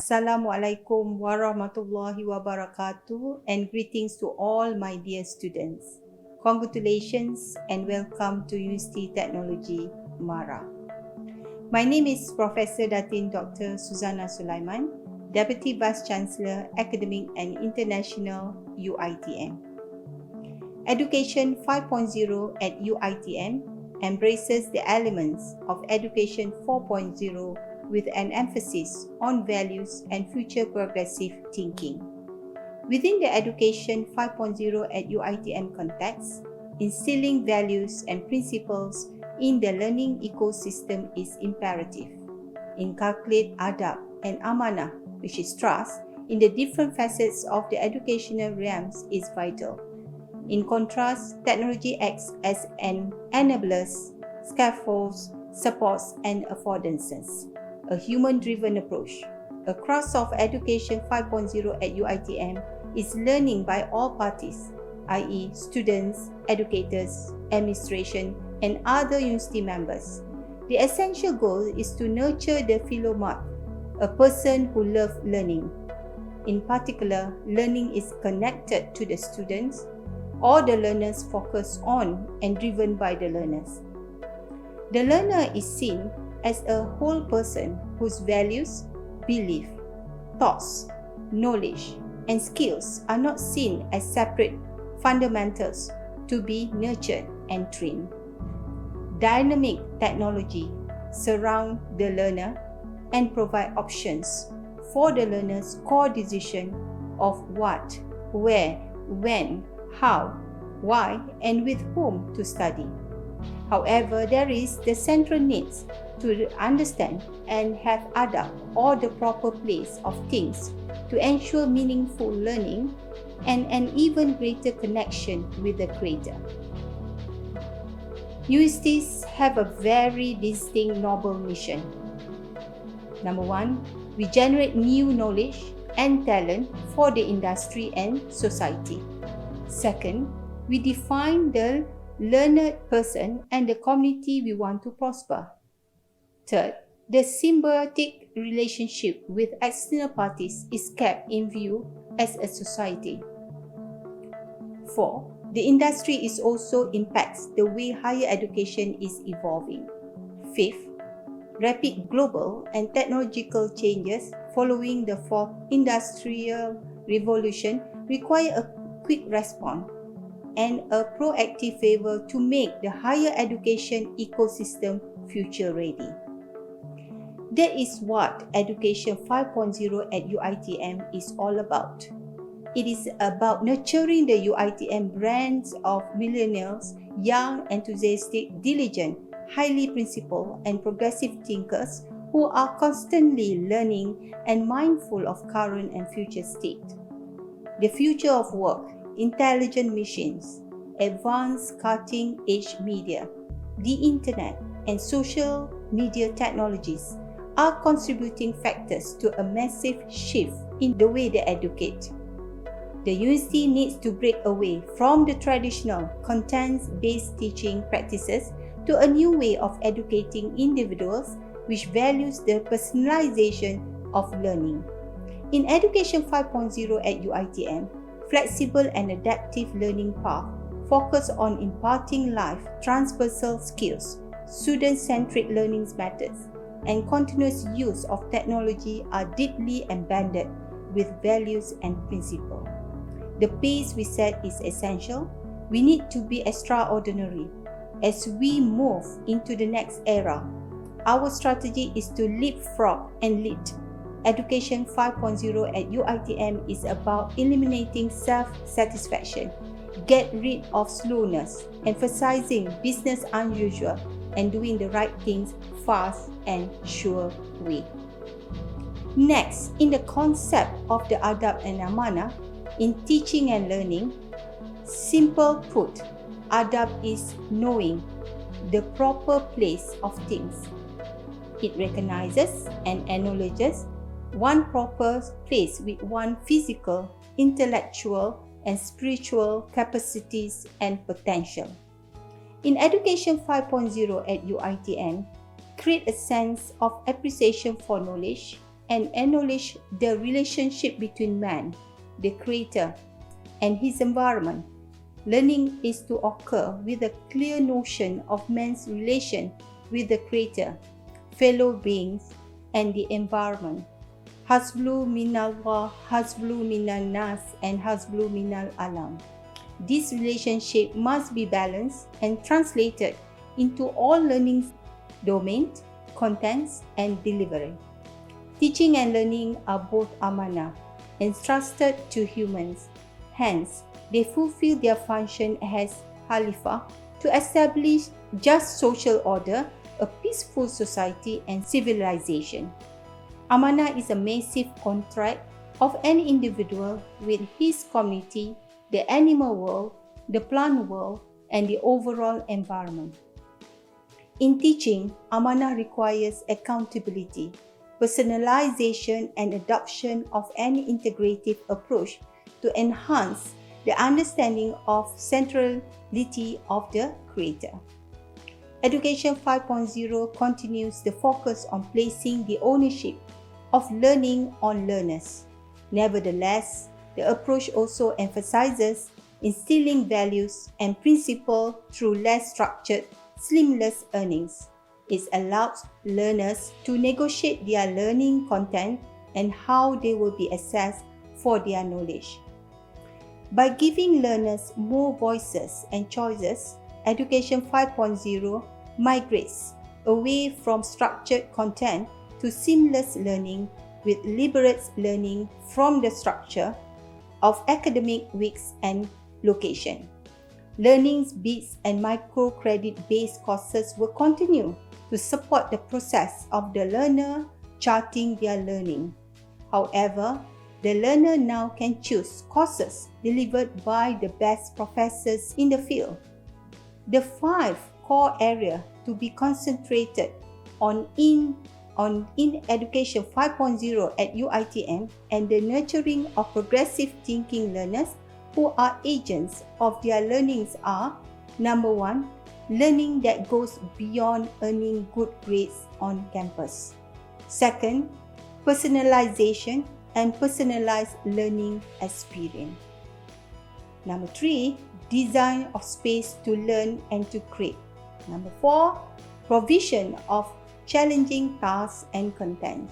Assalamualaikum warahmatullahi wabarakatuh and greetings to all my dear students. Congratulations and welcome to University Technology, Mara. My name is Professor Datin Dr. Suzana Sulaiman, Deputy Vice Chancellor, Academic and International UiTM. Education 5.0 at UiTM embraces the elements of Education 4.0 with an emphasis on values and future progressive thinking. Within the Education 5.0 at UiTM context, instilling values and principles in the learning ecosystem is imperative. Inculcate adab and amanah, which is trust, in the different facets of the educational realms is vital. In contrast, technology acts as an enabler, scaffolds, supports, and affordances. A human-driven approach. Across of Education 5.0 at UiTM is learning by all parties, i.e. students, educators, administration, and other university members. The essential goal is to nurture the philomath, a person who loves learning. In particular, learning is connected to the students or the learners focused on and driven by the learners. The learner is seen as a whole person whose values, belief, thoughts, knowledge, and skills are not seen as separate fundamentals to be nurtured and trained. Dynamic technology surround the learner and provide options for the learner's core decision of what, where, when, how, why, and with whom to study. However, there is the central needs to understand and have adab or the proper place of things to ensure meaningful learning and an even greater connection with the Creator. Universities have a very distinct noble mission. Number one, we generate new knowledge and talent for the industry and society. Second, we define the learned person and the community we want to prosper. Third, the symbiotic relationship with external parties is kept in view as a society. Four, the industry is also impacts the way higher education is evolving. Fifth, rapid global and technological changes following the fourth industrial revolution require a quick response and a proactive favor to make the higher education ecosystem future ready. That is what Education 5.0 at UiTM is all about. It is about nurturing the UiTM brands of millennials, young, enthusiastic, diligent, highly principled, and progressive thinkers who are constantly learning and mindful of current and future state. The future of work, intelligent machines, advanced cutting-edge media, the internet, and social media technologies are contributing factors to a massive shift in the way they educate. The university needs to break away from the traditional content-based teaching practices to a new way of educating individuals which values the personalization of learning. In Education 5.0 at UiTM, flexible and adaptive learning path focus on imparting life transversal skills, student-centric learning methods, and continuous use of technology are deeply embedded with values and principles. The pace we set is essential. We need to be extraordinary. As we move into the next era, our strategy is to leapfrog and lead. Education 5.0 at UiTM is about eliminating self-satisfaction, get rid of slowness, emphasizing business unusual, and doing the right things fast and sure way. Next, in the concept of the adab and amanah, in teaching and learning, simple put, adab is knowing the proper place of things. It recognizes and acknowledges one proper place with one physical, intellectual, and spiritual capacities and potential. In Education 5.0 at UiTM, create a sense of appreciation for knowledge, and acknowledge the relationship between man, the creator, and his environment. Learning is to occur with a clear notion of man's relation with the creator, fellow beings, and the environment. Hasblu minallah, hasblu minan nas, and hasblu minal alam. This relationship must be balanced and translated into all learning domains, contents, and delivery. Teaching and learning are both amanah, entrusted to humans. Hence, they fulfill their function as Khalifah to establish just social order, a peaceful society, and civilization. Amanah is a massive contract of an individual with his community, the animal world, the plant world, and the overall environment. In teaching, amanah requires accountability, personalization, and adoption of an integrative approach to enhance the understanding of centrality of the creator. Education 5.0 continues the focus on placing the ownership of learning on learners. Nevertheless, the approach also emphasizes instilling values and principles through less structured, seamless earnings. It allows learners to negotiate their learning content and how they will be assessed for their knowledge. By giving learners more voices and choices, Education 5.0 migrates away from structured content to seamless learning with liberate learning from the structure of academic weeks and location. Learnings, BEATS, and microcredit-based courses will continue to support the process of the learner charting their learning. However, the learner now can choose courses delivered by the best professors in the field. The 5 core areas to be concentrated on in Education 5.0 at UiTM and the nurturing of progressive thinking learners who are agents of their learnings are: number 1, learning that goes beyond earning good grades on campus. Second, personalization and personalized learning experience. Number 3, design of space to learn and to create. Number 4, provision of challenging tasks and content.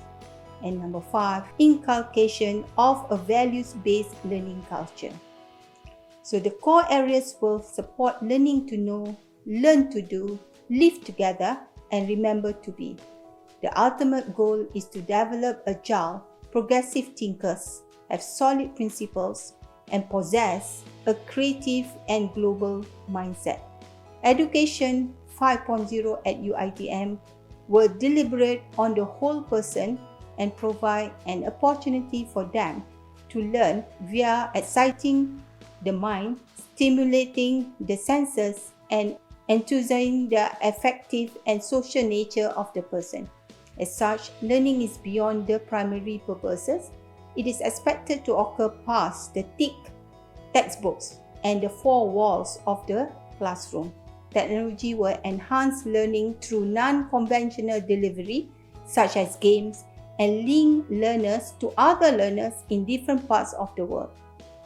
And number 5, inculcation of a values-based learning culture. So the core areas will support learning to know, learn to do, live together, and remember to be. The ultimate goal is to develop agile, progressive thinkers, have solid principles, and possess a creative and global mindset. Education 5.0 at UiTM will deliberate on the whole person and provide an opportunity for them to learn via exciting the mind, stimulating the senses, and enthusing the affective and social nature of the person. As such, learning is beyond the primary purposes. It is expected to occur past the thick textbooks and the 4 walls of the classroom. Technology will enhance learning through non-conventional delivery, such as games, and link learners to other learners in different parts of the world.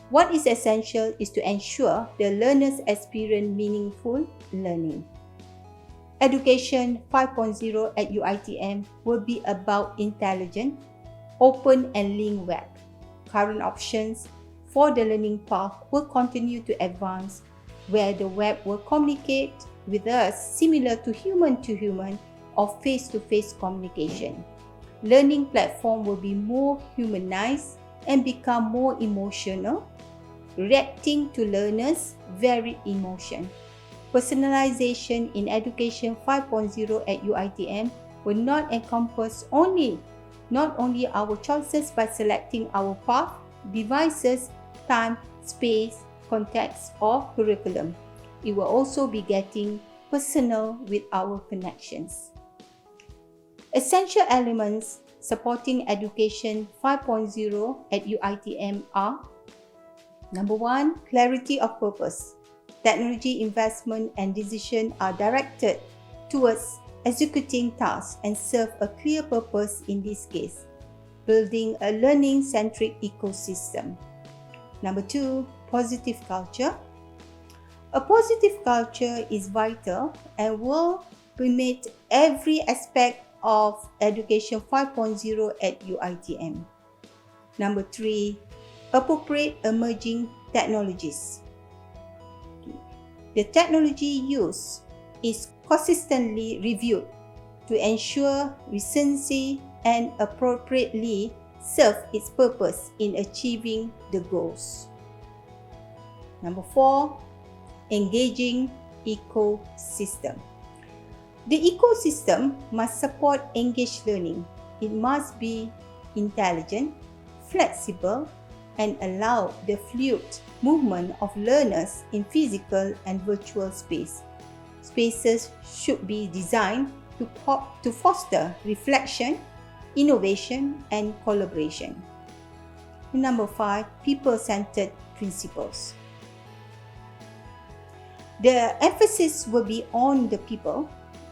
What is essential is to ensure the learners experience meaningful learning. Education 5.0 at UiTM will be about intelligent, open and linked web. Current options for the learning path will continue to advance, where the web will communicate with us similar to human or face-to-face communication. Learning platform will be more humanized and become more emotional, reacting to learners' varied emotion. Personalization in Education 5.0 at UiTM will not encompass not only our choices by selecting our path, devices, time, space, context, or curriculum. It will also be getting personal with our connections. Essential elements supporting Education 5.0 at UiTM are: number 1, clarity of purpose. Technology investment and decision are directed towards executing tasks and serve a clear purpose in this case. building a learning-centric ecosystem. Number 2, positive culture. A positive culture is vital and will permeate every aspect of Education 5.0 at UiTM. Number 3, appropriate emerging technologies. The technology used is consistently reviewed to ensure recency and appropriately serve its purpose in achieving the goals. Number 4, engaging ecosystem. The ecosystem must support engaged learning. It must be intelligent, flexible, and allow the fluid movement of learners in physical and virtual space. Spaces should be designed to foster reflection, innovation, and collaboration. Number 5, people-centered principles. The emphasis will be on the people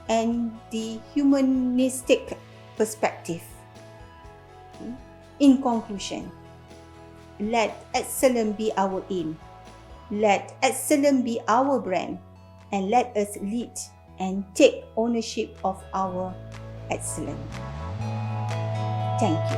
and the humanistic perspective. In conclusion, let excellence be our aim, let excellence be our brand, and let us lead and take ownership of our excellence. Thank you.